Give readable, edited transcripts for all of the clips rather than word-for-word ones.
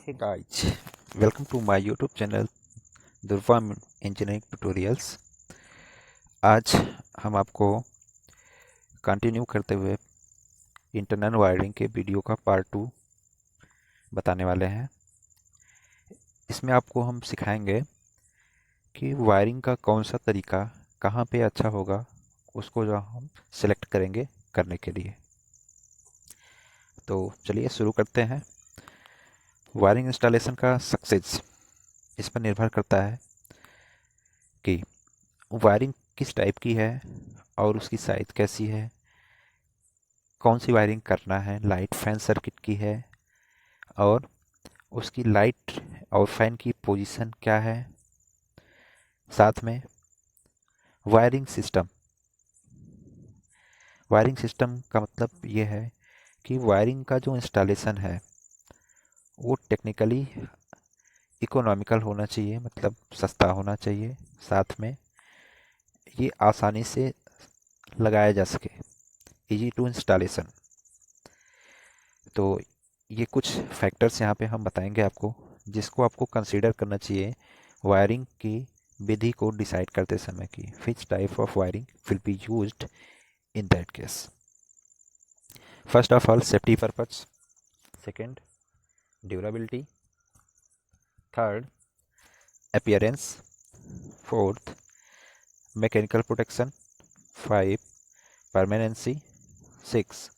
Hey guys, welcome to my YouTube channel दुर्वा engineering tutorials. आज हम आपको कंटिन्यू करते हुए इंटरनल वायरिंग के वीडियो का पार्ट 2 बताने वाले हैं। इसमें आपको हम सिखाएंगे कि वायरिंग का कौन सा तरीका कहाँ पे अच्छा होगा, उसको जो हम सेलेक्ट करेंगे करने के लिए। तो चलिए शुरू करते हैं। वायरिंग इंस्टॉलेशन का सक्सेस इस पर निर्भर करता है कि वायरिंग किस टाइप की है और उसकी साइज कैसी है, कौन सी वायरिंग करना है, लाइट फैन सर्किट की है और उसकी लाइट और फैन की पोजीशन क्या है। साथ में वायरिंग सिस्टम का मतलब ये है कि वायरिंग का जो इंस्टॉलेशन है वो टेक्निकली इकोनॉमिकल होना चाहिए, मतलब सस्ता होना चाहिए। साथ में ये आसानी से लगाया जा सके, इजी टू इंस्टॉलेशन। तो ये कुछ फैक्टर्स यहाँ पे हम बताएंगे आपको, जिसको आपको कंसीडर करना चाहिए वायरिंग की विधि को डिसाइड करते समय कि which type of wiring will be used in that case. First of all safety purpose, second durability, third appearance, fourth mechanical protection, five permanence, six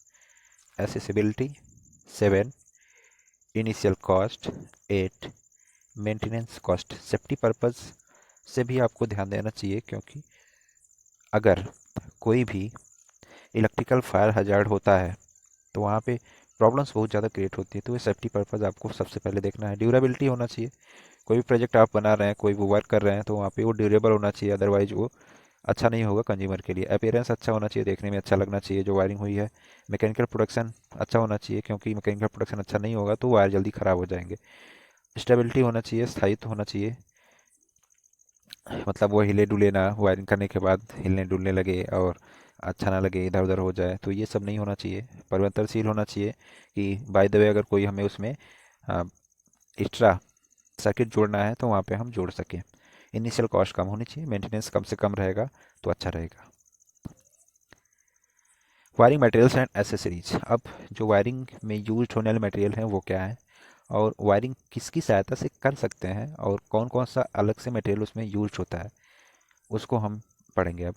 accessibility, seven initial cost, eight maintenance cost. Safety purpose से भी आपको ध्यान देना चाहिए, क्योंकि अगर कोई भी इलेक्ट्रिकल फायर हजार्ड होता है तो वहाँ पे प्रॉब्लम्स बहुत ज़्यादा क्रिएट होती है। तो ये सेफ्टी पर्पज़ आपको सबसे पहले देखना है। ड्यूरेबिलिटी होना चाहिए, कोई भी प्रोजेक्ट आप बना रहे हैं, कोई भी वर्क कर रहे हैं तो वहाँ पे वो ड्यूरेबल होना चाहिए, अदरवाइज वो अच्छा नहीं होगा कंज्यूमर के लिए। अपीयरेंस अच्छा होना चाहिए, देखने में अच्छा लगना चाहिए जो वायरिंग हुई है। मैकेनिकल प्रोडक्शन अच्छा होना चाहिए, क्योंकि मैकेनिकल प्रोडक्शन अच्छा नहीं होगा तो वायर जल्दी ख़राब हो जाएंगे। स्टेबिलिटी होना चाहिए, स्थायित्व होना चाहिए, मतलब वो हिले डुले ना, वायरिंग करने के बाद हिलने डुलने लगे और अच्छा ना लगे, इधर उधर हो जाए, तो ये सब नहीं होना चाहिए। परिवर्तनशील होना चाहिए कि बाय द वे अगर कोई हमें उसमें एक्स्ट्रा सर्किट जोड़ना है तो वहाँ पे हम जोड़ सकें। इनिशियल कॉस्ट कम होनी चाहिए, मेंटेनेंस कम से कम रहेगा तो अच्छा रहेगा। Wiring materials and accessories. अब जो वायरिंग में यूज होने वाले मटेरियल हैं वो क्या है और वायरिंग किसकी सहायता से कर सकते हैं और कौन कौन सा अलग से मटेरियल उसमें यूज होता है, उसको हम पढ़ेंगे अब।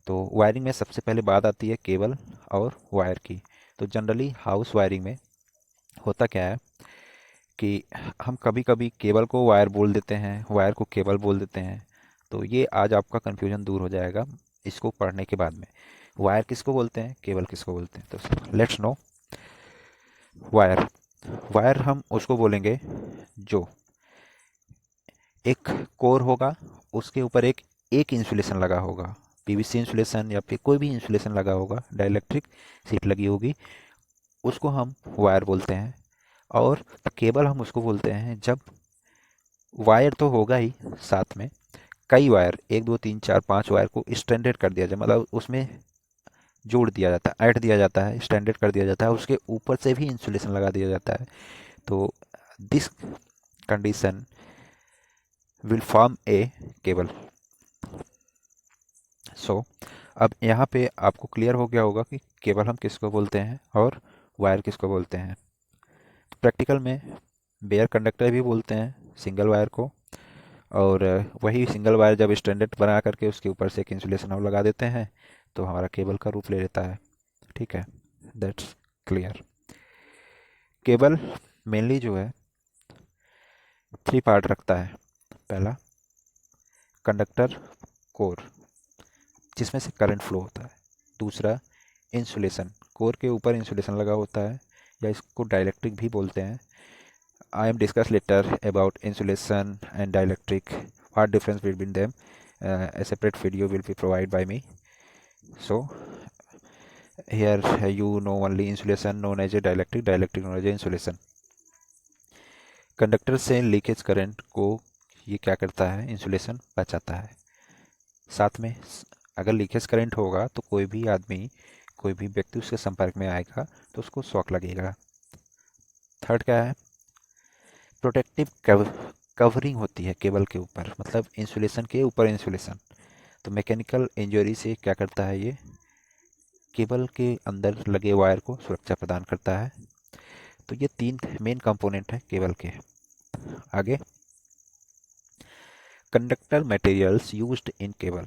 तो वायरिंग में सबसे पहले बात आती है केबल और वायर की। तो जनरली हाउस वायरिंग में होता क्या है कि हम कभी कभी केबल को वायर बोल देते हैं, वायर को केबल बोल देते हैं। तो ये आज आपका कन्फ्यूजन दूर हो जाएगा इसको पढ़ने के बाद में। वायर किसको बोलते हैं, केबल किसको बोलते हैं, तो लेट्स नो। वायर वायर हम उसको बोलेंगे जो एक कोर होगा, उसके ऊपर एक एक इंसुलेशन लगा होगा, पीवीसी इंसुलेशन या फिर कोई भी इंसुलेशन लगा होगा, डाइलेक्ट्रिक शीट लगी होगी, उसको हम वायर बोलते हैं। और केबल हम उसको बोलते हैं जब वायर तो होगा ही, साथ में कई वायर, एक दो तीन चार पांच वायर को स्ट्रैंडेड कर दिया जाए, मतलब उसमें जोड़ दिया जाता है, ऐड दिया जाता है, स्टैंडर्ड कर दिया जाता है, उसके ऊपर से भी इंसुलेशन लगा दिया जाता है। तो this condition will form a cable. So अब यहाँ पे आपको क्लियर हो गया होगा कि केबल हम किसको बोलते हैं और वायर किसको बोलते हैं। प्रैक्टिकल में बेयर कंडक्टर भी बोलते हैं सिंगल वायर को, और वही सिंगल वायर जब स्टैंडर्ड बना करके उसके ऊपर से एक इंसुलेशन और लगा देते हैं तो हमारा केबल का रूप ले लेता है। ठीक है, दैट्स क्लियर। केबल मेनली जो है थ्री पार्ट रखता है। पहला कंडक्टर कोर, जिसमें से करंट फ्लो होता है। दूसरा इंसुलेशन, कोर के ऊपर इंसुलेशन लगा होता है, या इसको डाइलेक्ट्रिक भी बोलते हैं। I am discuss later about insulation and dielectric, what difference between them, a separate video will be provided by me. So here you know only insulation known as a dielectric, dielectric known as a insulation. Conductor से leakage current को ये क्या करता है, insulation बचाता है। साथ में अगर लीकेज करंट होगा तो कोई भी आदमी, कोई भी व्यक्ति उसके संपर्क में आएगा तो उसको शॉक लगेगा। थर्ड क्या है, प्रोटेक्टिव कवरिंग होती है केबल के ऊपर, मतलब इंसुलेशन के ऊपर इंसुलेशन। तो मैकेनिकल इंजरी से क्या करता है, ये केबल के अंदर लगे वायर को सुरक्षा प्रदान करता है। तो ये तीन मेन कंपोनेंट है केबल के। आगे, conductor materials used in cable.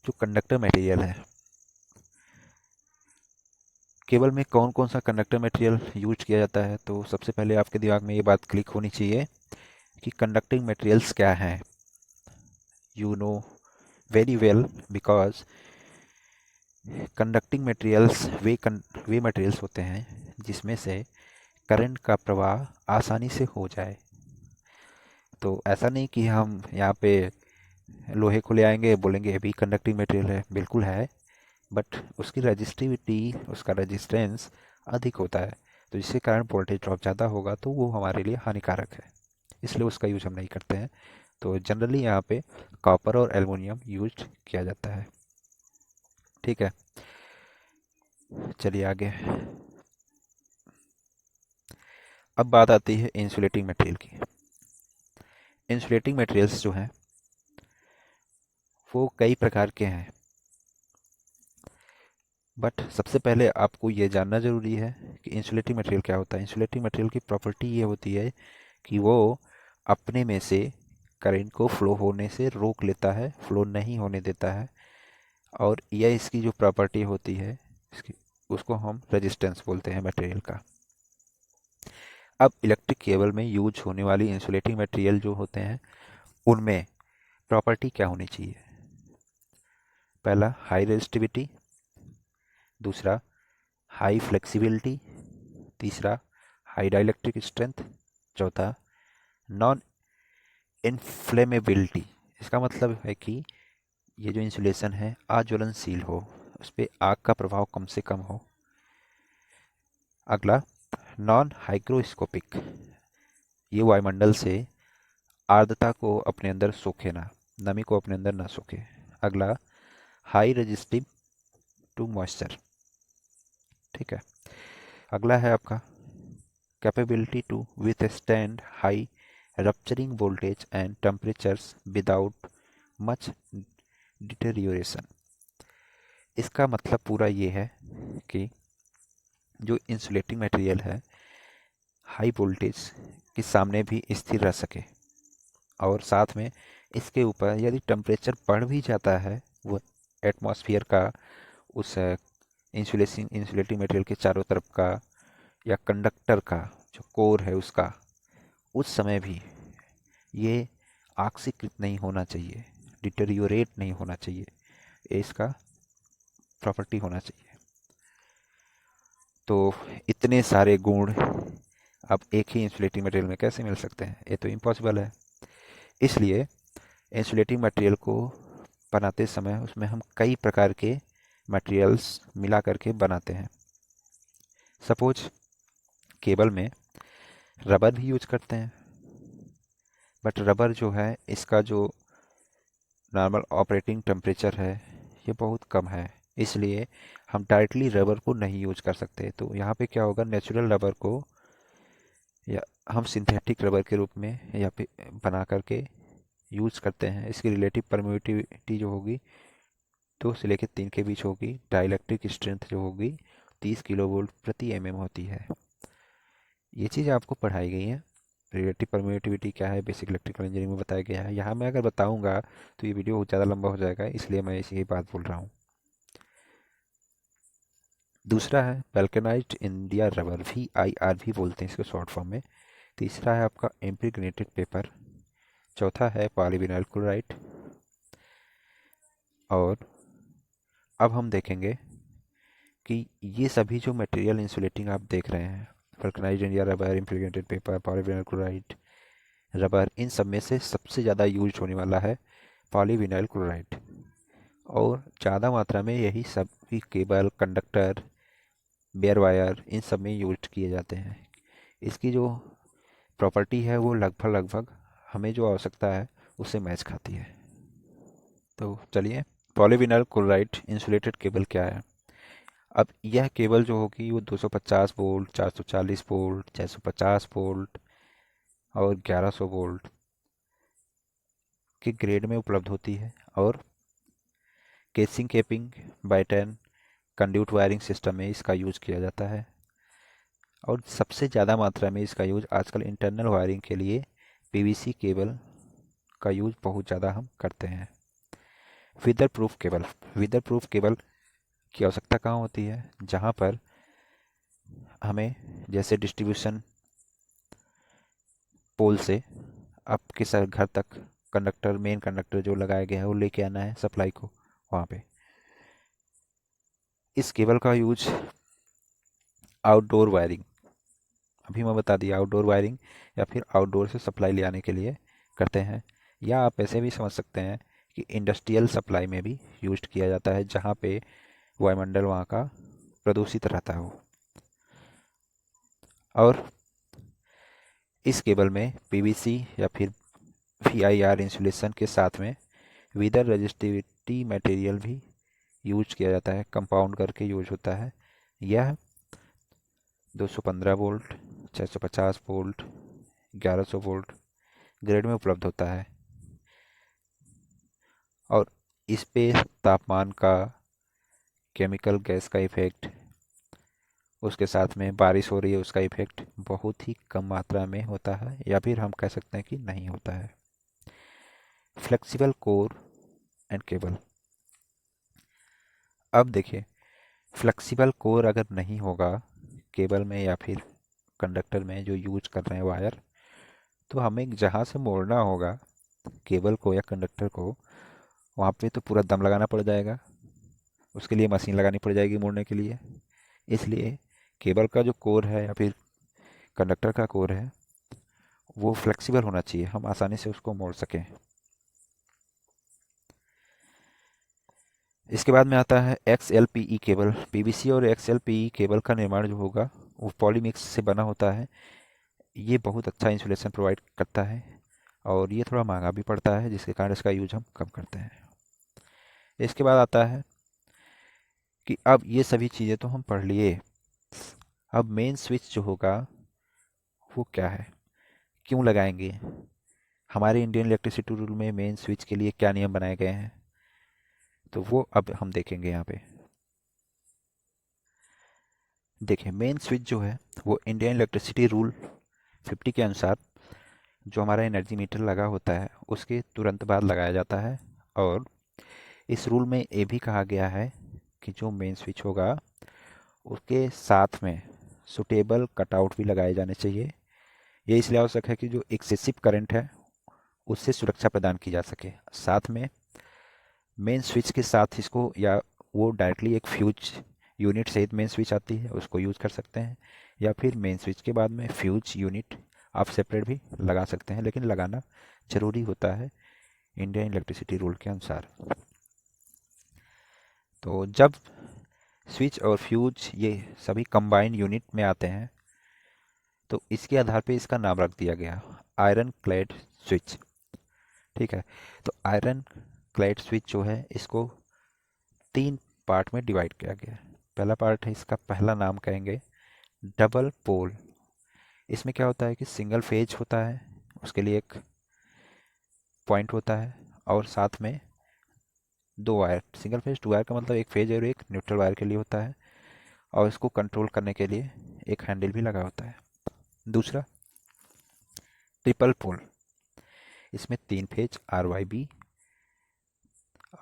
जो कंडक्टर मटेरियल है, केबल में कौन कौन सा कंडक्टर मटेरियल यूज किया जाता है, तो सबसे पहले आपके दिमाग में ये बात क्लिक होनी चाहिए कि कंडक्टिंग मटेरियल्स क्या हैं। You know very well, because conducting materials way materials होते हैं जिसमें से करंट का प्रवाह आसानी से हो जाए। तो ऐसा नहीं कि हम यहाँ पे लोहे को ले आएंगे, बोलेंगे ये भी कंडक्टिंग मटेरियल है, बिल्कुल है, बट उसकी रजिस्टिविटी, उसका रेजिस्टेंस अधिक होता है, तो जिसके कारण वोल्टेज ड्रॉप ज़्यादा होगा तो वो हमारे लिए हानिकारक है, इसलिए उसका यूज हम नहीं करते हैं। तो जनरली यहाँ पे कॉपर और एल्युमिनियम यूज किया जाता है। ठीक है, चलिए आगे। अब बात आती है इंसुलेटिंग मटेरियल की। इंसुलेटिंग मटेरियल्स जो हैं वो कई प्रकार के हैं, बट सबसे पहले आपको ये जानना ज़रूरी है कि इंसुलेटिंग मटेरियल क्या होता है। इंसुलेटिंग मटेरियल की प्रॉपर्टी ये होती है कि वो अपने में से करंट को फ्लो होने से रोक लेता है, फ्लो नहीं होने देता है। और यह इसकी जो प्रॉपर्टी होती है, इसकी उसको हम रेजिस्टेंस बोलते हैं मटेरियल का। अब इलेक्ट्रिक केबल में यूज होने वाली इंसुलेटिंग मटेरियल जो होते हैं उनमें प्रॉपर्टी क्या होनी चाहिए। पहला, हाई रेजिस्टिविटी। दूसरा, हाई फ्लेक्सिबिलिटी। तीसरा, हाई डाइलेक्ट्रिक स्ट्रेंथ। चौथा, नॉन इन्फ्लेमेबिलिटी। इसका मतलब है कि ये जो इंसुलेशन है अज्वलनशील हो, उस पर आग का प्रभाव कम से कम हो। अगला, नॉन हाइग्रोस्कोपिक, ये वायुमंडल से आर्द्रता को अपने अंदर सोखे ना, नमी को अपने अंदर ना सोखे। अगला, हाई रेजिस्टिव टू मॉइस्चर। ठीक है, अगला है आपका capability to withstand high rupturing voltage and temperatures without much deterioration. इसका मतलब पूरा ये है कि जो इंसुलेटिंग मटेरियल है हाई वोल्टेज के सामने भी स्थिर रह सके, और साथ में इसके ऊपर यदि टेम्परेचर बढ़ भी जाता है, वो एटमॉस्फेयर का उस इंसुलेटिंग मटेरियल के चारों तरफ का या कंडक्टर का जो कोर है उसका, उस समय भी ये ऑक्सीकृत नहीं होना चाहिए, डिटेरियोरेट नहीं होना चाहिए, ये इसका प्रॉपर्टी होना चाहिए। तो इतने सारे गुण अब एक ही इंसुलेटिंग मटेरियल में कैसे मिल सकते हैं, ये तो इम्पॉसिबल है। इसलिए इंसुलेटिंग मटेरियल को बनाते समय उसमें हम कई प्रकार के मटेरियल्स मिला करके बनाते हैं। सपोज केबल में रबर भी यूज करते हैं, बट रबर जो है इसका जो नॉर्मल ऑपरेटिंग टेम्परेचर है ये बहुत कम है, इसलिए हम डायरेक्टली रबर को नहीं यूज कर सकते। तो यहाँ पे क्या होगा, नेचुरल रबर को या हम सिंथेटिक रबर के रूप में या पे बना करके यूज करते हैं। इसकी रिलेटिव परमिटिविटी जो होगी 2 से लेकर 3 के बीच होगी। डाइलेक्ट्रिक स्ट्रेंथ जो होगी 30 किलो वोल्ट प्रति एमएम होती है। ये चीज़ आपको पढ़ाई गई है। रिलेटिव परमिटिविटी क्या है बेसिक इलेक्ट्रिकल इंजीनियरिंग में बताया गया है। यहाँ मैं अगर बताऊँगा तो ये वीडियो बहुत ज़्यादा लंबा हो जाएगा, इसलिए मैं इसी बात बोल रहा हूँ। दूसरा है वेल्केनाइज्ड इंडिया रबर, VIR भी बोलते हैं इसको शॉर्ट फॉर्म में। तीसरा है आपका इम्प्रीग्नेटेड पेपर। चौथा है पॉलीविनाइल क्लोराइड। और अब हम देखेंगे कि ये सभी जो मटेरियल इंसुलेटिंग आप देख रहे हैं, vulcanised India rubber, impregnated paper, polyvinyl chloride, rubber, इन सब में से सबसे ज़्यादा यूज होने वाला है पॉलीविनाइल क्लोराइड। और ज़्यादा मात्रा में यही सभी केबल, कंडक्टर, बेयर वायर, इन सब में यूज किए जाते हैं। इसकी जो प्रॉपर्टी है वो लगभग लगभग हमें जो आवश्यकता है उससे मैच खाती है। तो चलिए, पॉलीविनाइल क्लोराइड इंसुलेटेड केबल क्या है। अब यह केबल जो होगी वो 250 वोल्ट, 440 वोल्ट, 650 वोल्ट, और 1100 वोल्ट के ग्रेड में उपलब्ध होती है। और केसिंग केपिंग बाइटर्न कंड्यूट वायरिंग सिस्टम में इसका यूज किया जाता है। और सबसे ज़्यादा मात्रा में इसका यूज आजकल इंटरनल वायरिंग के लिए पीवीसी केबल का यूज बहुत ज़्यादा हम करते हैं। विदर प्रूफ केबल, विदर प्रूफ केबल की आवश्यकता कहाँ होती है? जहाँ पर हमें जैसे डिस्ट्रीब्यूशन पोल से आपके सर घर तक कंडक्टर, मेन कंडक्टर जो लगाया गया है वो लेके आना है सप्लाई को वहाँ पे। इस केबल का यूज आउटडोर वायरिंग, अभी मैं बता दिया, आउटडोर वायरिंग या फिर आउटडोर से सप्लाई ले आने के लिए करते हैं। या आप ऐसे भी समझ सकते हैं कि इंडस्ट्रियल सप्लाई में भी यूज किया जाता है, जहाँ पे वायुमंडल वहाँ का प्रदूषित रहता हो। और इस केबल में पीवीसी या फिर VIR इंसुलेशन के साथ में विदर रजिस्टिविटी मटेरियल भी यूज किया जाता है, कंपाउंड करके यूज होता है। यह 215 वोल्ट, 650 वोल्ट, 1100 वोल्ट ग्रेड में उपलब्ध होता है। और इस पे तापमान का, केमिकल गैस का इफेक्ट, उसके साथ में बारिश हो रही है उसका इफेक्ट बहुत ही कम मात्रा में होता है, या फिर हम कह सकते हैं कि नहीं होता है। फ्लेक्सिबल कोर एंड केबल, अब देखिए, फ्लेक्सिबल कोर अगर नहीं होगा केबल में या फिर कंडक्टर में जो यूज कर रहे हैं वायर, तो हमें जहाँ से मोड़ना होगा केबल को या कंडक्टर को, वहाँ पे तो पूरा दम लगाना पड़ जाएगा, उसके लिए मशीन लगानी पड़ जाएगी मोड़ने के लिए। इसलिए केबल का जो कोर है या फिर कंडक्टर का कोर है वो फ्लेक्सिबल होना चाहिए, हम आसानी से उसको मोड़ सकें। इसके बाद में आता है XLPE केबल। पीवीसी और XLPE केबल का निर्माण जो होगा वो पॉलीमिक्स से बना होता है। ये बहुत अच्छा इंसुलेशन प्रोवाइड करता है और ये थोड़ा महंगा भी पड़ता है, जिसके कारण इसका यूज हम कम करते हैं। इसके बाद आता है कि अब ये सभी चीज़ें तो हम पढ़ लिए, अब मेन स्विच जो होगा वो क्या है, क्यों लगाएंगे, हमारे इंडियन इलेक्ट्रिसिटी रूल में मेन स्विच के लिए क्या नियम बनाए गए हैं, तो वो अब हम देखेंगे यहाँ पे। देखिए, मेन स्विच जो है वो इंडियन इलेक्ट्रिसिटी रूल 50 के अनुसार जो हमारा एनर्जी मीटर लगा होता है उसके तुरंत बाद लगाया जाता है। और इस रूल में ये भी कहा गया है कि जो मेन स्विच होगा उसके साथ में सुटेबल कटआउट भी लगाए जाने चाहिए। ये इसलिए आवश्यक है कि जो एक्सेसिव करंट है उससे सुरक्षा प्रदान की जा सके। साथ में मेन स्विच के साथ इसको, या वो डायरेक्टली एक फ्यूज यूनिट सहित मेन स्विच आती है उसको यूज़ कर सकते हैं, या फिर मेन स्विच के बाद में फ्यूज यूनिट आप सेपरेट भी लगा सकते हैं, लेकिन लगाना ज़रूरी होता है इंडियन इलेक्ट्रिसिटी रूल के अनुसार। तो जब स्विच और फ्यूज ये सभी कंबाइंड यूनिट में आते हैं तो इसके आधार पे इसका नाम रख दिया गया आयरन क्लैड स्विच। ठीक है, तो आयरन क्लैड स्विच जो है इसको 3 पार्ट में डिवाइड किया गया है। पहला पार्ट है, इसका पहला नाम कहेंगे डबल पोल। इसमें क्या होता है कि सिंगल फेज होता है, उसके लिए एक पॉइंट होता है, और साथ में 2 वायर, सिंगल फेज 2 वायर का मतलब एक फेज और एक न्यूट्रल वायर के लिए होता है, और इसको कंट्रोल करने के लिए एक हैंडल भी लगा होता है। दूसरा ट्रिपल पोल, इसमें 3 फेज RYB,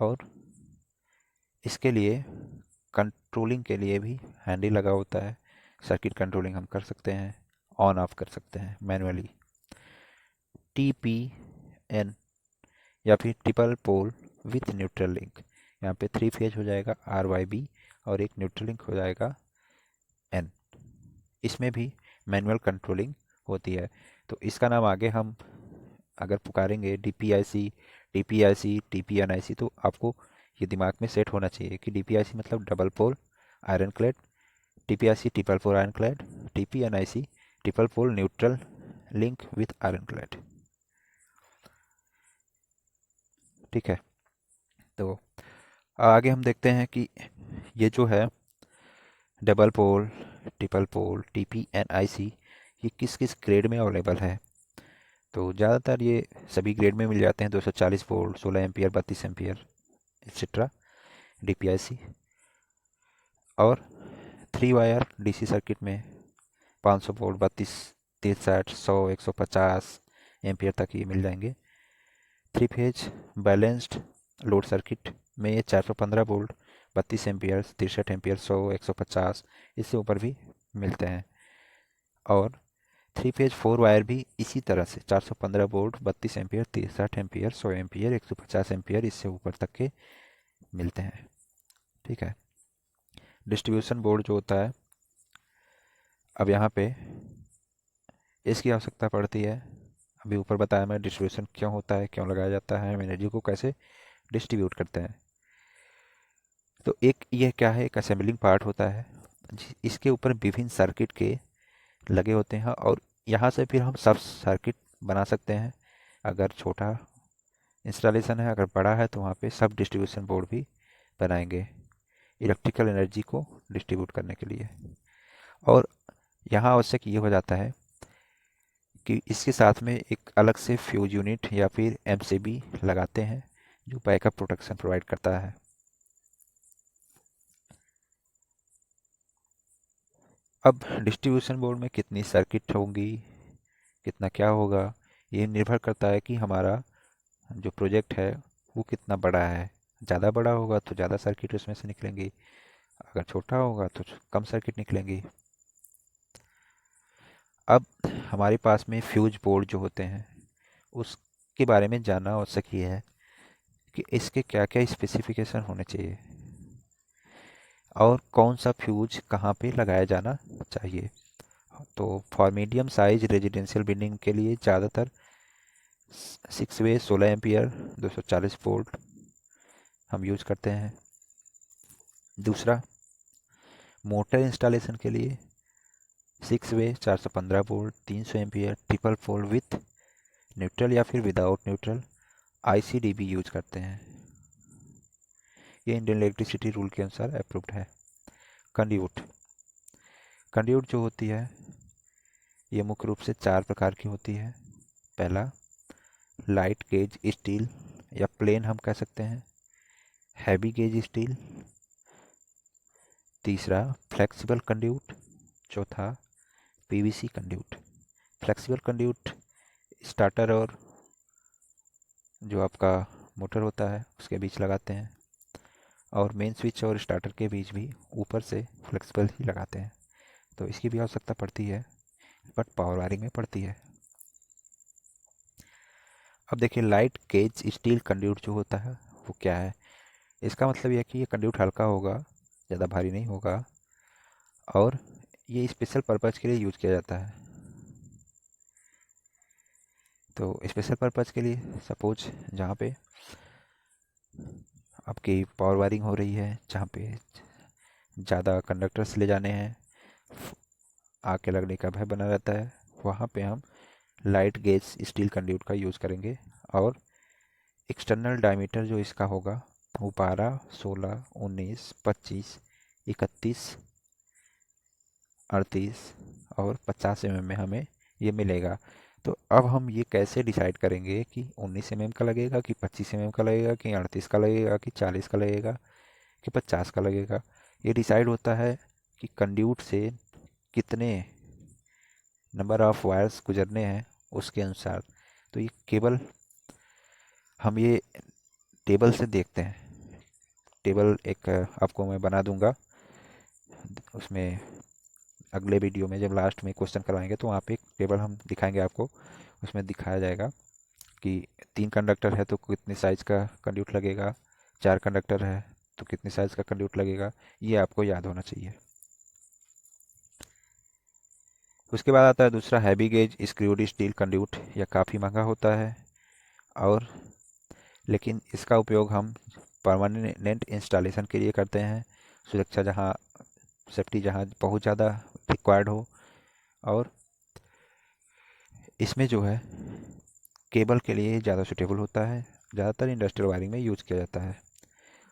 और इसके लिए कंट्रोलिंग के लिए भी हैंडल लगा होता है। सर्किट कंट्रोलिंग हम कर सकते हैं, ऑन ऑफ कर सकते हैं मैनुअली। TPN या फिर triple pole with neutral link, यहाँ पे 3 फेज हो जाएगा RYB और एक न्यूट्रल लिंक हो जाएगा N। इसमें भी मैनुअल कंट्रोलिंग होती है। तो इसका नाम आगे हम अगर पुकारेंगे DPIC, TPIC, TPNIC, तो आपको ये दिमाग में सेट होना चाहिए कि DPIC मतलब double pole iron clad, TPIC triple pole iron clad, TPNIC triple pole neutral link with iron clad. ठीक है, तो आगे हम देखते हैं कि ये जो है double pole, triple pole, TPNIC, ये किस किस ग्रेड में अवेलेबल है। तो ज़्यादातर ये सभी ग्रेड में मिल जाते हैं, 240 वोल्ट, 16 एम्पियर, 32 एम्पियर, एक्सेट्रा, डीपीआईसी। और 3 वायर डीसी सर्किट में 500 वोल्ट, 32, 360, 100, 150 एम्पियर तक ये मिल जाएंगे। 3 फेज बैलेंस्ड लोड सर्किट में ये 415 वोल्ट, 32 एम्पियर, 63 एम्पियर, 100, 150, इससे ऊपर भी मिलते हैं। और 3 फेज 4 वायर भी इसी तरह से 415 volt, 32 ampere, 63 ampere, 100 ampere, 150 ampere, इससे ऊपर तक के मिलते हैं। ठीक है। डिस्ट्रीब्यूशन बोर्ड जो होता है, अब यहाँ पे इसकी आवश्यकता पड़ती है। अभी ऊपर बताया मैं डिस्ट्रीब्यूशन क्यों होता है, क्यों लगाया जाता है, हम एनर्जी को कैसे डिस्ट्रीब्यूट करते हैं। तो एक यह क्या है, एक असेंबलिंग पार्ट होता है, इसके ऊपर विभिन्न सर्किट के लगे होते हैं, और यहाँ से फिर हम सब सर्किट बना सकते हैं। अगर छोटा इंस्टॉलेशन है, अगर बड़ा है तो वहाँ पे सब डिस्ट्रीब्यूशन बोर्ड भी बनाएंगे इलेक्ट्रिकल एनर्जी को डिस्ट्रीब्यूट करने के लिए। और यहाँ आवश्यक ये हो जाता है कि इसके साथ में एक अलग से फ्यूज यूनिट या फिर एमसीबी लगाते हैं, जो बैकअप प्रोटेक्शन प्रोवाइड करता है। अब डिस्ट्रीब्यूशन बोर्ड में कितनी सर्किट होंगी, कितना क्या होगा, ये निर्भर करता है कि हमारा जो प्रोजेक्ट है वो कितना बड़ा है। ज़्यादा बड़ा होगा तो ज़्यादा सर्किट उसमें से निकलेंगी, अगर छोटा होगा तो कम सर्किट निकलेंगी। अब हमारे पास में फ्यूज बोर्ड जो होते हैं उसके बारे में जानना आवश्यक ये है कि इसके क्या क्या स्पेसिफिकेशन होने चाहिए और कौन सा फ्यूज कहाँ पे लगाया जाना चाहिए। तो for medium size residential building के लिए ज़्यादातर 6 वे 16 एम्पियर 240 वोल्ट हम यूज करते हैं। दूसरा, मोटर इंस्टॉलेशन के लिए 6 वे 415 volt 300 ampere triple fold with neutral या फिर विदाउट न्यूट्रल आईसीडीबी यूज करते हैं। ये इंडियन इलेक्ट्रिसिटी रूल के अनुसार अप्रूव्ड है। कंड्यूट कंड्यूट जो होती है ये मुख्य रूप से 4 प्रकार की होती है। पहला, लाइट गेज स्टील या प्लेन हम कह सकते हैं। Heavy gauge steel. तीसरा, फ्लेक्सिबल कंड्यूट। चौथा, PVC conduit. Flexible conduit starter और जो आपका मोटर होता है उसके बीच लगाते हैं, और मेन स्विच और स्टार्टर के बीच भी ऊपर से फ्लेक्सिबल ही लगाते हैं। तो इसकी भी आवश्यकता पड़ती है, बट पावर वायरिंग में पड़ती है। अब देखिए, लाइट गेज स्टील कंड्यूट जो होता है वो क्या है। इसका मतलब यह है कि ये कंड्यूट हल्का होगा, ज़्यादा भारी नहीं होगा, और ये स्पेशल पर्पज़ के लिए यूज किया जाता है। तो स्पेशल पर्पज़ के लिए सपोज जहाँ पे आपकी पावर वायरिंग हो रही है, जहाँ पे ज़्यादा कंडक्टर्स ले जाने हैं, आग के लगने का भय बना रहता है, वहाँ पे हम लाइट गेज स्टील कंड्यूट का यूज़ करेंगे। और एक्सटर्नल डायमीटर जो इसका होगा वो 12, 16, 19, 25, 31, 38 और 50 mm में हमें ये मिलेगा। तो अब हम ये कैसे डिसाइड करेंगे कि 19 mm का लगेगा, कि 25 mm का लगेगा, कि 38 का लगेगा, कि 40 का लगेगा, कि 50 का लगेगा। ये डिसाइड होता है कि कंड्यूट से कितने नंबर ऑफ वायर्स गुजरने हैं उसके अनुसार। तो ये केबल हम ये टेबल से देखते हैं। टेबल एक आपको मैं बना दूंगा, उसमें अगले वीडियो में जब लास्ट में क्वेश्चन करवाएंगे तो वहाँ पे एक टेबल हम दिखाएंगे आपको। उसमें दिखाया जाएगा कि 3 कंडक्टर है तो कितने साइज़ का कंड्यूट लगेगा, 4 कंडक्टर है तो कितने साइज़ का कंड्यूट लगेगा, ये आपको याद होना चाहिए। उसके बाद आता है दूसरा, heavy gauge screwed steel conduit. यह काफ़ी महंगा होता है, और लेकिन इसका उपयोग हम परमानेंट इंस्टॉलेशन के लिए करते हैं। सुरक्षा जहाँ, सेफ्टी जहाँ बहुत ज़्यादा रिक्वायर्ड हो। और इसमें जो है केबल के लिए ज़्यादा सूटेबल होता है, ज़्यादातर इंडस्ट्रियल वायरिंग में यूज़ किया जाता है।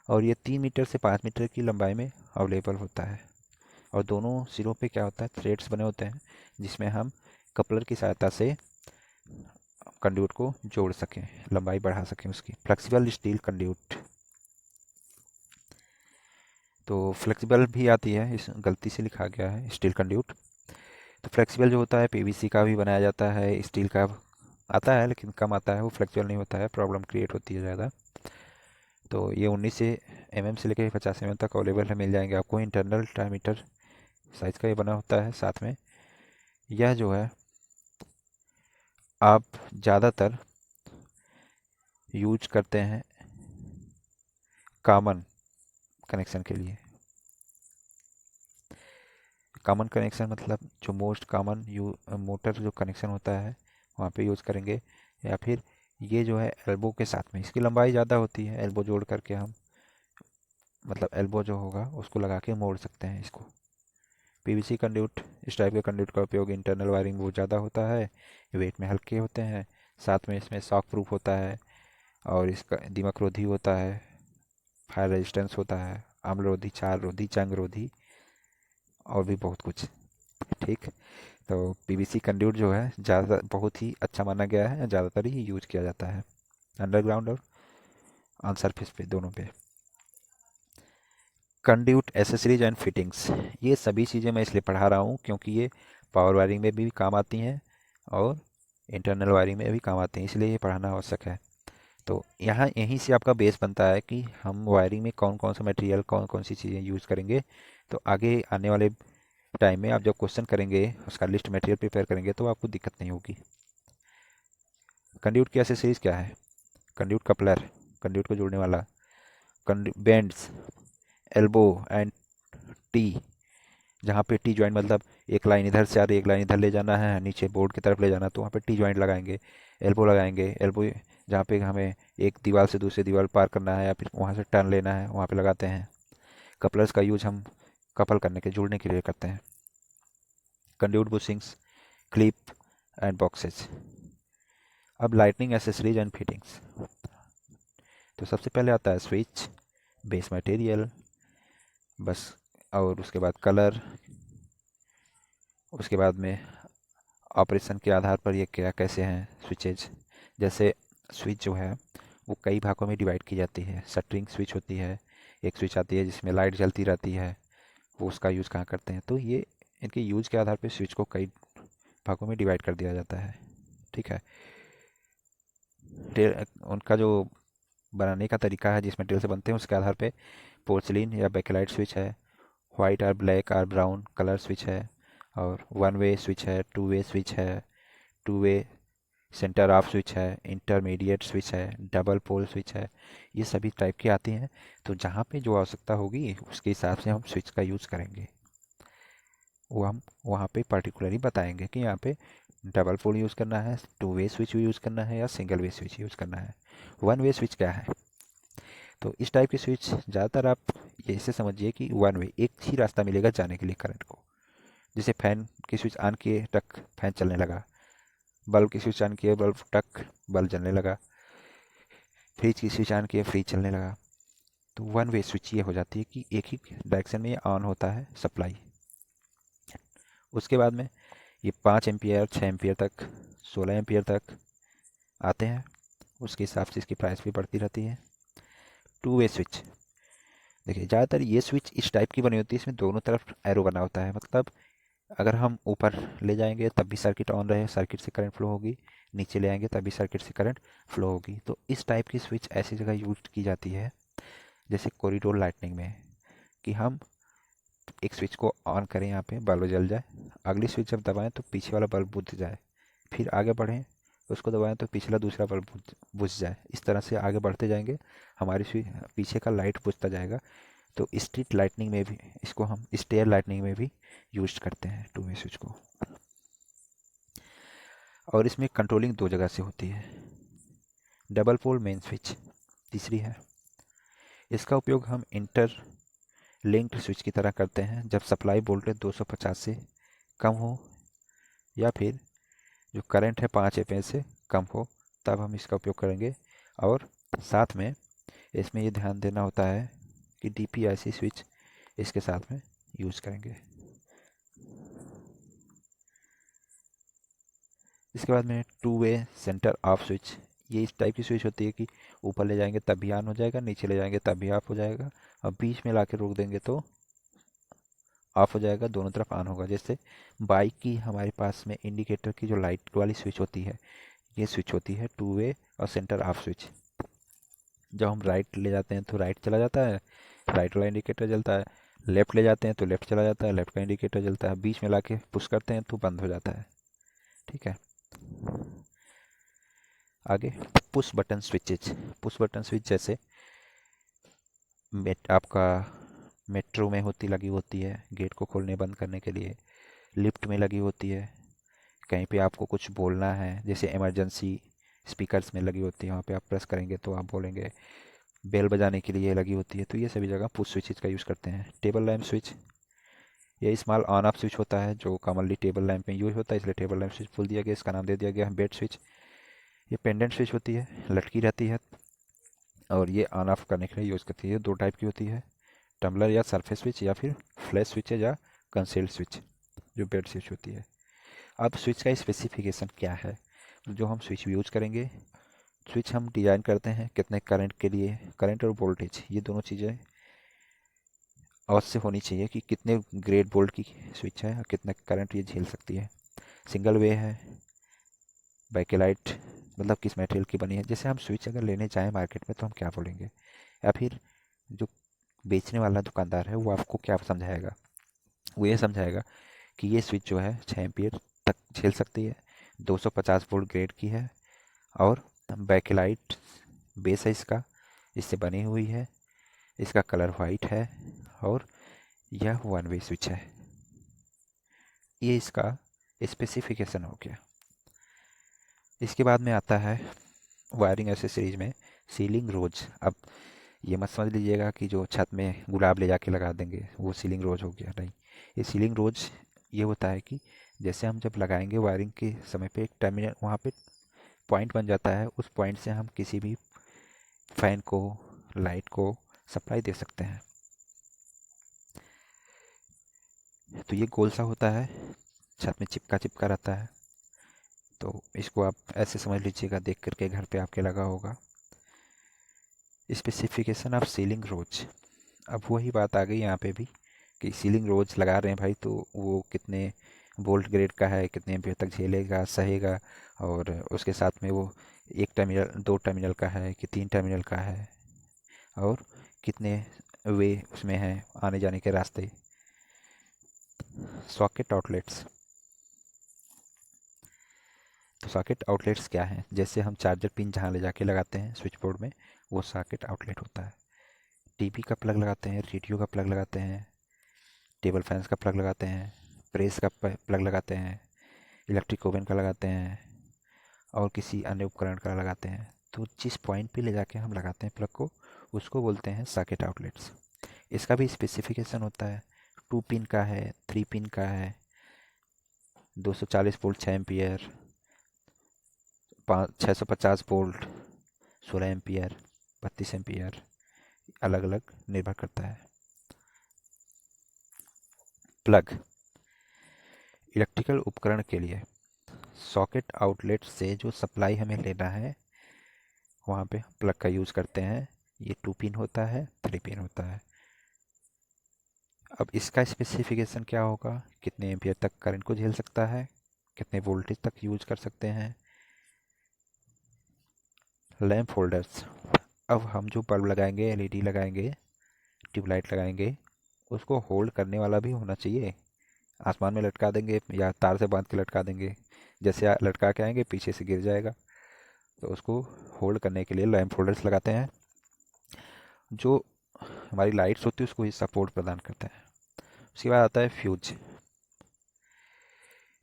और ये 3 मीटर से 5 मीटर की लंबाई में अवेलेबल होता है। और दोनों सिरों पे क्या होता है, थ्रेड्स बने होते हैं, जिसमें हम कपलर की सहायता से कंड्यूट को जोड़ सकें, लंबाई बढ़ा सकें उसकी। फ्लेक्सिबल स्टील कंड्यूट, तो फ्लेक्सिबल भी आती है, इस गलती से लिखा गया है स्टील कंड्यूट। तो फ्लेक्सिबल जो होता है पीवीसी का भी बनाया जाता है, स्टील का आता है लेकिन कम आता है, वो फ्लेक्सिबल नहीं होता है, प्रॉब्लम क्रिएट होती है ज़्यादा। तो ये 19 से mm से लेकर 50 mm तक अवेलेबल है, मिल जाएंगे आपको। इंटरनल डायमीटर साइज़ का ये बना होता है साथ में। यह जो है आप ज़्यादातर यूज करते हैं कॉमन कनेक्शन के लिए। कॉमन कनेक्शन मतलब जो मोस्ट कॉमन मोटर जो कनेक्शन होता है वहाँ पे यूज़ करेंगे। या फिर ये जो है एल्बो के साथ में, इसकी लंबाई ज़्यादा होती है, एल्बो जोड़ करके हम मतलब एल्बो जो होगा उसको लगा के मोड़ सकते हैं इसको। पीवीसी कंड्यूट, इस टाइप के कंड्यूट का उपयोग इंटरनल वायरिंग बहुत ज़्यादा होता है, वेट में हल्के होते हैं, साथ में इसमें शॉक प्रूफ होता है और इसका दीमक रोधी होता है, फायर रेजिस्टेंस होता है, आम्ल रोधी, क्षार रोधी, जंग रोधी और भी बहुत कुछ। ठीक, तो पीवीसी कंड्यूट जो है ज़्यादा बहुत ही अच्छा माना गया है, ज़्यादातर ही यूज किया जाता है अंडरग्राउंड और ऑन सरफेस पे, दोनों पे। कंड्यूट एसेसरीज एंड फिटिंग्स, ये सभी चीज़ें मैं इसलिए पढ़ा रहा हूँ क्योंकि ये पावर वायरिंग में भी काम आती हैं और इंटरनल वायरिंग में भी काम आती हैं, इसलिए ये पढ़ाना आवश्यक है। तो यहाँ यहीं से आपका बेस बनता है कि हम वायरिंग में कौन कौन सा मटेरियल, कौन कौन सी चीज़ें यूज़ करेंगे। तो आगे आने वाले टाइम में आप जब क्वेश्चन करेंगे, उसका लिस्ट मटेरियल प्रिपेयर करेंगे, तो आपको दिक्कत नहीं होगी। कंड्यूट की एसेसरीज क्या है? कंड्यूट कपलर, कंड्यूट को जोड़ने वाला, बेंड्स, एल्बो एंड टी, जहाँ पे टी जॉइंट मतलब एक लाइन इधर से आ रही है, एक लाइन इधर ले जाना है, नीचे बोर्ड की तरफ ले जाना, तो वहाँ पे टी जॉइंट लगाएंगे। एल्बो लगाएंगे, एल्बो जहाँ पे हमें एक दीवार से दूसरी दीवार पार करना है या फिर वहाँ से टर्न लेना है, वहाँ पे लगाते हैं। कपलर्स का यूज हम कपल करने के, जुड़ने के लिए करते हैं। Conduit bushings, clip and boxes. अब लाइटनिंग एसेसरीज एंड फिटिंग्स, तो सबसे पहले आता है स्विच, बेस मटेरियल, बस, और उसके बाद कलर, उसके बाद में ऑपरेशन के आधार पर ये क्या कैसे हैं स्विचेज। जैसे स्विच जो है वो कई भागों में डिवाइड की जाती है। शटरिंग स्विच होती है, एक स्विच आती है जिसमें लाइट जलती रहती है, वो उसका यूज़ कहाँ करते हैं। तो ये इनके यूज़ के आधार पर स्विच को कई भागों में डिवाइड कर दिया जाता है। ठीक है, उनका जो बनाने का तरीका है, जिस मटेरियल से बनते हैं उसके आधार पे पोर्सिलिन या बेकेलाइट स्विच है, वाइट और ब्लैक और ब्राउन कलर स्विच है, और वन वे स्विच है, टू वे स्विच है, two way centre off switch है, इंटरमीडिएट स्विच है, डबल पोल स्विच है। ये सभी टाइप की आती हैं। तो जहाँ पे जो आवश्यकता होगी उसके हिसाब से हम स्विच का यूज़ करेंगे, वो हम वहाँ पे पर्टिकुलरली बताएंगे कि यहाँ पे डबल पोल यूज़ करना है, टू वे स्विच यूज़ करना है या सिंगल वे स्विच यूज़ करना है। वन वे स्विच क्या है? तो इस टाइप की स्विच ज़्यादातर आप ये ऐसे समझिए कि वन वे, एक ही रास्ता मिलेगा जाने के लिए करंट को। जैसे फैन की स्विच ऑन किए, टक फैन चलने लगा, बल्ब की स्विच ऑन किए, बल्ब टक बल्ब जलने लगा, फ्रिज की स्विच ऑन किए, फ्रिज चलने लगा। तो वन वे स्विच ये हो जाती है कि एक ही डायरेक्शन में ये ऑन होता है सप्लाई। उसके बाद में ये 5 एम्पियर, 6 एम्पियर तक, 16 एम्पियर तक आते हैं। उसके हिसाब से इसकी प्राइस भी बढ़ती रहती है। टू वे स्विच, देखिए ज़्यादातर ये स्विच इस टाइप की बनी होती है, इसमें दोनों तरफ एरो बना होता है। मतलब अगर हम ऊपर ले जाएंगे तब भी सर्किट ऑन रहे, सर्किट से करंट फ्लो होगी, नीचे ले आएंगे तब भी सर्किट से करंट फ्लो होगी। तो इस टाइप की स्विच ऐसी जगह यूज की जाती है जैसे कॉरिडोर लाइटनिंग में, कि हम एक स्विच को ऑन करें, यहाँ पे बल्ब जल जाए, अगली स्विच जब दबाएं तो पीछे वाला बल्ब बुझ जाए, फिर आगे बढ़ें, उसको दबाएं तो पिछला दूसरा बल्ब बुझ जाए। इस तरह से आगे बढ़ते जाएंगे, हमारी स्विच पीछे का लाइट बुझता जाएगा। तो स्ट्रीट लाइटनिंग में भी इसको हम स्टेयर लाइटनिंग में भी यूज करते हैं टू वे स्विच को। और इसमें कंट्रोलिंग दो जगह से होती है। डबल पोल मेन स्विच तीसरी है। इसका उपयोग हम इंटर लिंक्ड स्विच की तरह करते हैं जब सप्लाई वोल्टेज 250 से कम हो या फिर जो करंट है 5 एम्पीयर से कम हो, तब हम इसका उपयोग करेंगे। और साथ में इसमें ये ध्यान देना होता है कि डीपीआईसी स्विच इसके साथ में यूज करेंगे। इसके बाद में two way centre off switch. ये इस टाइप की स्विच होती है कि ऊपर ले जाएंगे तब भी ऑन हो जाएगा, नीचे ले जाएंगे तब भी ऑफ हो जाएगा, और बीच में ला के रोक देंगे तो ऑफ हो जाएगा, दोनों तरफ ऑन होगा। जैसे बाइक की हमारे पास में इंडिकेटर की जो लाइट वाली स्विच होती है, ये स्विच होती है टू वे और सेंटर ऑफ स्विच। जब हम राइट ले जाते हैं तो राइट चला जाता है, राइट वाला इंडिकेटर जलता है। लेफ्ट ले जाते हैं तो लेफ्ट चला जाता है, लेफ्ट का इंडिकेटर जलता है। बीच में ला के पुश करते हैं तो बंद हो जाता है। ठीक है। आगे push button switches. Push button switch जैसे आपका मेट्रो में लगी होती है गेट को खोलने बंद करने के लिए, लिफ्ट में लगी होती है, कहीं पे आपको कुछ बोलना है जैसे इमरजेंसी स्पीकर्स में लगी होती है, वहाँ पे आप प्रेस करेंगे तो आप बोलेंगे, बेल बजाने के लिए लगी होती है। तो ये सभी जगह पुश स्विचेज का यूज़ करते हैं। टेबल लैम्प स्विच, ये स्मॉल ऑन ऑफ स्विच होता है जो कॉमनली टेबल लैंप में यूज होता है, इसलिए टेबल लैंप स्विच बोल दिया गया, इसका नाम दे दिया गया है बेड स्विच। ये पेंडेंट स्विच होती है, लटकी रहती है, और ये ऑन ऑफ करने के लिए यूज़ करती है। दो टाइप की होती है, टम्बलर या सरफेस स्विच, या फिर फ्लैश स्विच या कंसील्ड स्विच जो बेड स्विच होती है। अब स्विच का स्पेसिफिकेशन क्या है, जो हम स्विच यूज करेंगे, स्विच हम डिज़ाइन करते हैं कितने करंट के लिए, करंट और वोल्टेज ये दोनों चीज़ें अवश्य होनी चाहिए कि कितने ग्रेड वोल्ट की स्विच है और कितना करंट ये झेल सकती है। सिंगल वे है, बैकेलाइट मतलब किस मटेरियल की बनी है। जैसे हम स्विच अगर लेने जाएं मार्केट में तो हम क्या बोलेंगे, या फिर जो बेचने वाला दुकानदार है वो आपको क्या समझाएगा, वो ये समझाएगा कि ये स्विच जो है 6 एम्पियर तक झेल सकती है, 250 वोल्ट ग्रेड की है, और बैकेलाइट बेस है इसका, इससे बनी हुई है, इसका कलर वाइट है, और यह वन वे स्विच है। ये इसका स्पेसिफिकेशन हो गया। इसके बाद में आता है वायरिंग एसेसरीज में सीलिंग रोज। अब ये मत समझ लीजिएगा कि जो छत में गुलाब ले जाके लगा देंगे वो सीलिंग रोज हो गया, नहीं। ये सीलिंग रोज ये होता है कि जैसे हम जब लगाएंगे वायरिंग के समय पे एक टर्मिनल वहाँ पे पॉइंट बन जाता है, उस पॉइंट से हम किसी भी फैन को, लाइट को सप्लाई दे सकते हैं। तो ये गोल सा होता है, छत में चिपका चिपका रहता है, तो इसको आप ऐसे समझ लीजिएगा, देख करके घर पे आपके लगा होगा। स्पेसिफिकेशन ऑफ सीलिंग रोज। अब वही बात आ गई यहाँ पे भी कि सीलिंग रोज लगा रहे हैं भाई, तो वो कितने वोल्ट ग्रेड का है, कितने एम्पीयर तक झेलेगा, सहेगा, और उसके साथ में वो एक टर्मिनल, दो टर्मिनल का है कि तीन टर्मिनल का है, और कितने वे उसमें हैं आने जाने के रास्ते। Socket outlets. तो सॉकेट आउटलेट्स क्या हैं, जैसे हम चार्जर पिन जहाँ ले जाके लगाते हैं स्विच बोर्ड में, वो सॉकेट आउटलेट होता है। टीवी का प्लग लगाते हैं, रेडियो का प्लग लगाते हैं, टेबल फैंस का प्लग लगाते हैं, प्रेस का प्लग लगाते हैं, इलेक्ट्रिक ओवन का लगाते हैं, और किसी अन्य उपकरण का लगाते हैं। तो जिस पॉइंट पे ले जाके हम लगाते हैं प्लग को, उसको बोलते हैं सॉकेट आउटलेट्स। इसका भी स्पेसिफिकेशन होता है, 2 पिन का है, 3 पिन का है, 240 volt 6 ampere, 650 volt 16 ampere, 32 ampere, अलग अलग निर्भर करता है। प्लग इलेक्ट्रिकल उपकरण के लिए सॉकेट आउटलेट से जो सप्लाई हमें लेना है वहाँ पे प्लग का यूज़ करते हैं। ये 2 पिन होता है, 3 पिन होता है। अब इसका स्पेसिफिकेशन क्या होगा, कितने एम्पियर तक करंट को झेल सकता है, कितने वोल्टेज तक यूज कर सकते हैं। Lamp holders. अब हम जो बल्ब लगाएंगे, एलईडी लगाएंगे, ट्यूबलाइट लगाएंगे, उसको होल्ड करने वाला भी होना चाहिए। आसमान में लटका देंगे या तार से बांध के लटका देंगे, जैसे लटका के आएंगे पीछे से गिर जाएगा। तो उसको होल्ड करने के लिए लैंप होल्डर्स लगाते हैं, जो हमारी लाइट्स होती है उसको ही सपोर्ट प्रदान करते हैं। उसके बाद आता है फ्यूज।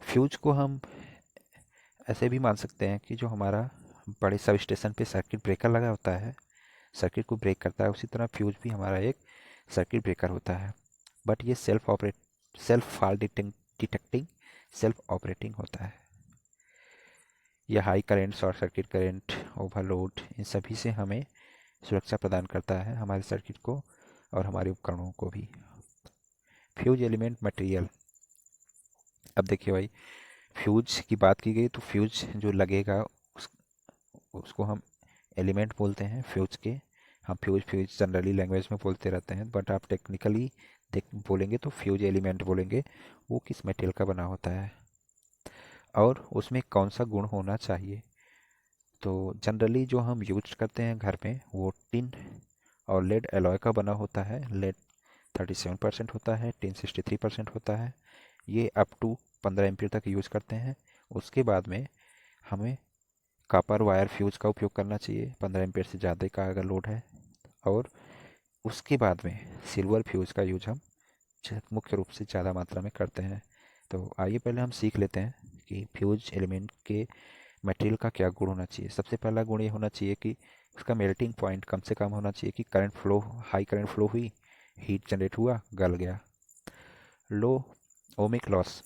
फ्यूज को हम ऐसे भी मान सकते हैं कि जो हमारा बड़े सब स्टेशन पे सर्किट ब्रेकर लगा होता है, सर्किट को ब्रेक करता है, उसी तरह फ्यूज भी हमारा एक सर्किट ब्रेकर होता है। बट ये self fault detecting, self operating होता है। यह high current, short circuit current, overload, इन सभी से हमें सुरक्षा प्रदान करता है, हमारे सर्किट को और हमारे उपकरणों को भी। Fuse element material. अब देखिए भाई, फ्यूज की बात की गई तो फ्यूज जो लगेगा उसको हम एलिमेंट बोलते हैं फ्यूज के। हम फ्यूज फ्यूज जनरली लैंग्वेज में बोलते रहते हैं, बट आप टेक्निकली देख बोलेंगे तो फ्यूज एलिमेंट बोलेंगे। वो किस मेटेरियल का बना होता है और उसमें कौन सा गुण होना चाहिए। तो जनरली जो हम यूज करते हैं घर में वो टिन और लेड एलॉय का बना होता है। लेड 37% होता है, टिन 63% होता है। ये अप टू 15 एम्पीयर तक यूज़ करते हैं। उसके बाद में हमें कॉपर वायर फ्यूज़ का उपयोग करना चाहिए 15 एम्पीयर से ज़्यादा का अगर लोड है। और उसके बाद में सिल्वर फ्यूज़ का यूज हम मुख्य रूप से ज़्यादा मात्रा में करते हैं। तो आइए पहले हम सीख लेते हैं कि फ्यूज एलिमेंट के मटेरियल का क्या गुण होना चाहिए। सबसे पहला गुण ये होना चाहिए कि उसका मेल्टिंग पॉइंट कम से कम होना चाहिए कि current flow, high current flow हुई, हीट जनरेट हुआ, गल गया। लो ओमिक लॉस,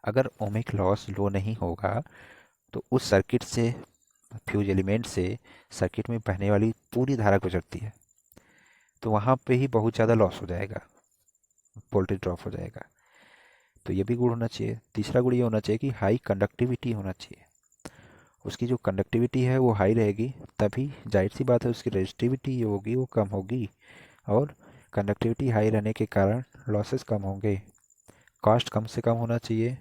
अगर ओमिक लॉस लो नहीं होगा तो उस सर्किट से, फ्यूज एलिमेंट से सर्किट में बहने वाली पूरी धारा गुजरती है, तो वहाँ पे ही बहुत ज़्यादा लॉस हो जाएगा, वोल्टेज ड्रॉप हो जाएगा। तो ये भी गुण होना चाहिए। तीसरा गुण ये होना चाहिए कि हाई कंडक्टिविटी होना चाहिए। उसकी जो कंडक्टिविटी है वो हाई रहेगी, तभी जाहिर सी बात है उसकी रेजिस्टिविटी होगी वो कम होगी, और कंडक्टिविटी हाई रहने के कारण लॉसेस कम होंगे। कॉस्ट कम से कम होना चाहिए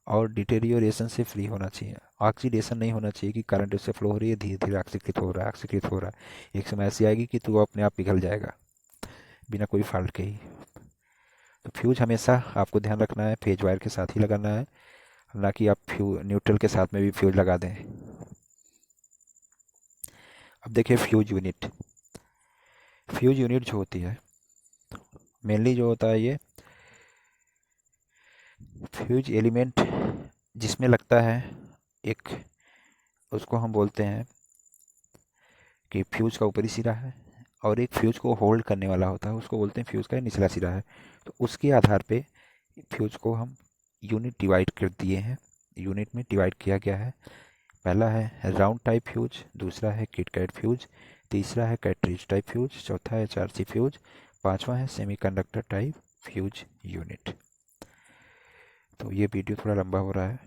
और डिटेरियोरेशन से फ्री होना चाहिए। ऑक्सीडेशन नहीं होना चाहिए कि करंट उससे फ्लो हो रही है, धीरे धीरे ऑक्सीकृत हो रहा है, ऑक्सीकृत हो रहा है। एक समय ऐसी आएगी कि तो अपने आप पिघल जाएगा बिना कोई फॉल्ट के ही। तो फ्यूज हमेशा आपको ध्यान रखना है फेज वायर के साथ ही लगाना है, ना कि आप न्यूट्रल के साथ में भी फ्यूज लगा दें। अब देखिए फ्यूज यूनिट। फ्यूज यूनिट जो होती है मेनली जो होता है ये फ्यूज एलिमेंट जिसमें लगता है एक, उसको हम बोलते हैं कि फ्यूज का ऊपरी सिरा है और एक फ्यूज को होल्ड करने वाला होता है, उसको बोलते हैं फ्यूज का निचला सिरा है। तो उसके आधार पे फ्यूज को हम यूनिट डिवाइड कर दिए हैं, यूनिट में डिवाइड किया गया है। पहला है राउंड टाइप फ्यूज, दूसरा है किटकैट फ्यूज, तीसरा है कैट्रिज टाइप फ्यूज, चौथा है चारसी फ्यूज, पांचवा है सेमीकंडक्टर टाइप फ्यूज यूनिट। तो ये वीडियो थोड़ा लंबा हो रहा है,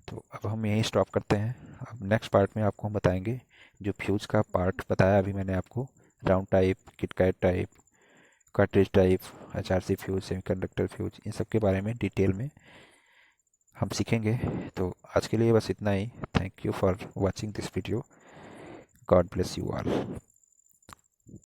तो अब हम यहीं स्टॉप करते हैं। अब नेक्स्ट पार्ट में आपको हम बताएंगे जो फ्यूज का पार्ट बताया अभी मैंने आपको, round type, kit kat type, cartridge type, HRC fuse, semiconductor fuse, इन सब के बारे में डिटेल में हम सीखेंगे। तो आज के लिए बस इतना ही। Thank you for watching this video. God bless you all.